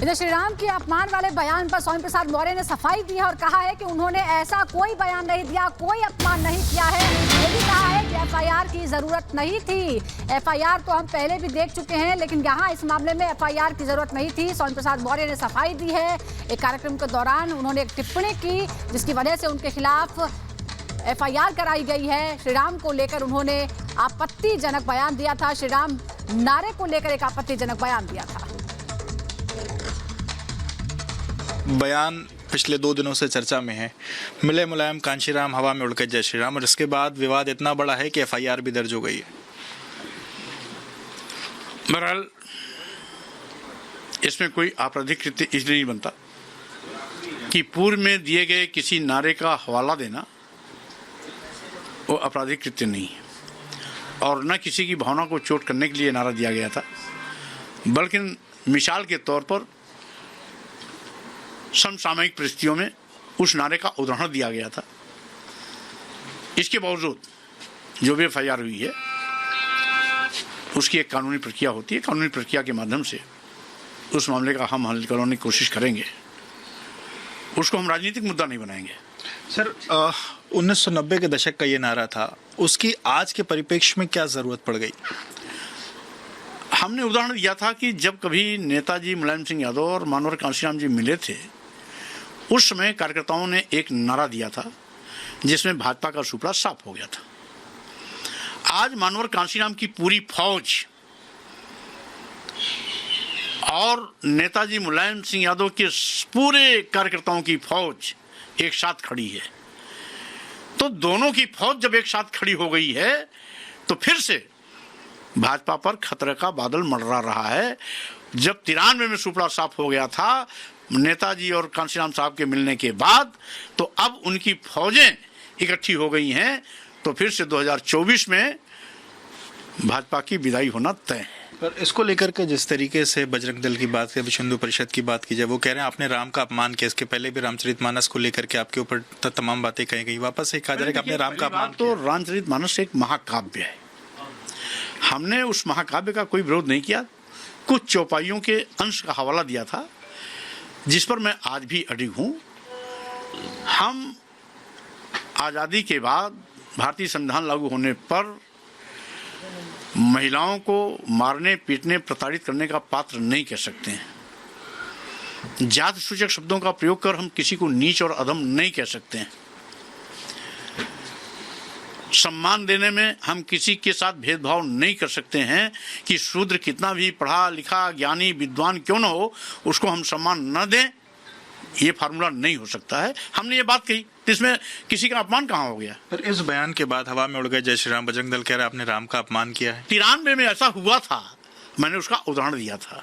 इधर श्री राम के अपमान वाले बयान पर स्वामी प्रसाद मौर्य ने सफाई दी है और कहा है कि उन्होंने ऐसा कोई बयान नहीं दिया, कोई अपमान नहीं किया है। ये भी कहा है कि एफआईआर की जरूरत नहीं थी। एफआईआर तो हम पहले भी देख चुके हैं, लेकिन यहाँ इस मामले में एफआईआर की जरूरत नहीं थी। स्वामी प्रसाद मौर्य ने सफाई दी है। एक कार्यक्रम के दौरान उन्होंने एक टिप्पणी की जिसकी वजह से उनके खिलाफ एफआईआर कराई गई है। श्री राम को लेकर उन्होंने आपत्तिजनक बयान दिया था। श्री राम नारे को लेकर एक आपत्तिजनक बयान दिया था। बयान पिछले 2 दिनों से चर्चा में है। मिले मुलायम कांशीराम, हवा में उड़के जय श्री राम। और इसके बाद विवाद इतना बड़ा है कि एफआईआर भी दर्ज हो गई है। बहरहाल इसमें कोई आपराधिक कृत्य इसलिए नहीं बनता कि पूर्व में दिए गए किसी नारे का हवाला देना वो आपराधिक कृत्य नहीं है, और न किसी की भावना को चोट करने के लिए नारा दिया गया था, बल्कि मिसाल के तौर पर समसामयिक परिस्थितियों में उस नारे का उदाहरण दिया गया था। इसके बावजूद जो भी एफआईआर हुई है उसकी एक कानूनी प्रक्रिया होती है। कानूनी प्रक्रिया के माध्यम से उस मामले का हम हल करने की कोशिश करेंगे। उसको हम राजनीतिक मुद्दा नहीं बनाएंगे। सर, 1990 के दशक का ये नारा था, उसकी आज के परिप्रेक्ष्य में क्या जरूरत पड़ गई? हमने उदाहरण दिया था कि जब कभी नेताजी मुलायम सिंह यादव और मानवर कांशीराम जी मिले थे, उस समय कार्यकर्ताओं ने एक नारा दिया था जिसमें भाजपा का सुपड़ा साफ हो गया था। आज मानवर कांशीराम की पूरी फौज और नेताजी मुलायम सिंह यादव के पूरे कार्यकर्ताओं की फौज एक साथ खड़ी है। तो दोनों की फौज जब एक साथ खड़ी हो गई है तो फिर से भाजपा पर खतरे का बादल मंडरा रहा है। जब 93 में सुपड़ा साफ हो गया था नेताजी और कांशीराम साहब के मिलने के बाद, तो अब उनकी फौजें इकट्ठी हो गई हैं, तो फिर से 2024 में भाजपा की विदाई होना तय है। पर इसको लेकर के जिस तरीके से बजरंग दल की बात की, विश्व हिंदू परिषद की बात की जाए, वो कह रहे हैं आपने राम का अपमान किया। इसके पहले भी रामचरितमानस को लेकर के आपके ऊपर तमाम बातें कही गई। वापस से कहा जा रहा है कि आपने राम का अपमान तो रामचरितमानस एक महाकाव्य है। हमने उस महाकाव्य का कोई विरोध नहीं किया। कुछ चौपाइयों के अंश का हवाला दिया था जिस पर मैं आज भी अडिग हूं। हम आज़ादी के बाद भारतीय संविधान लागू होने पर महिलाओं को मारने, पीटने, प्रताड़ित करने का पात्र नहीं कह सकते हैं। जाति सूचक शब्दों का प्रयोग कर हम किसी को नीच और अधम नहीं कह सकते हैं। सम्मान देने में हम किसी के साथ भेदभाव नहीं कर सकते हैं कि शूद्र कितना भी पढ़ा लिखा, ज्ञानी, विद्वान क्यों न हो, उसको हम सम्मान न दें, ये फार्मूला नहीं हो सकता है। हमने ये बात कही, इसमें किसी का अपमान कहाँ हो गया? पर इस बयान के बाद हवा में उड़ गए जय श्री राम, बजरंग दल कह रहा है आपने राम का अपमान किया है। 93 में ऐसा हुआ था, मैंने उसका उदाहरण दिया था।